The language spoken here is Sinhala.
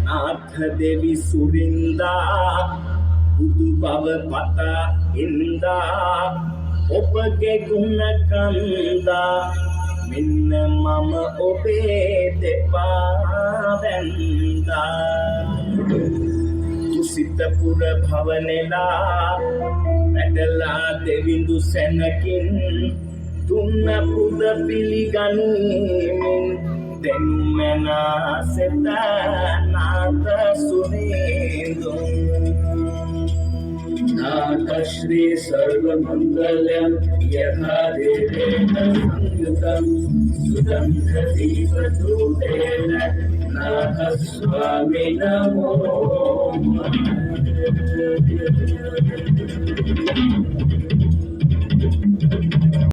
नाथ देवी सुरिंदा बुदु बव पता इंदा ඔබගේ ගුණ කන්දා මෙන්න මම ඔබේ දෙපා වැන්දා තුසිත පුර භවනෙලා වැඩලා දෙවිඳු සැනකින් තුන්න පුද පිළිගනිමින් දෙනුමනා සෙත නාත සුනේදුම් नाथ श्री सर्वमंगलम यथा देवेन संयुतम सुगंध दीपधूतेन नाथ स्वामी नमो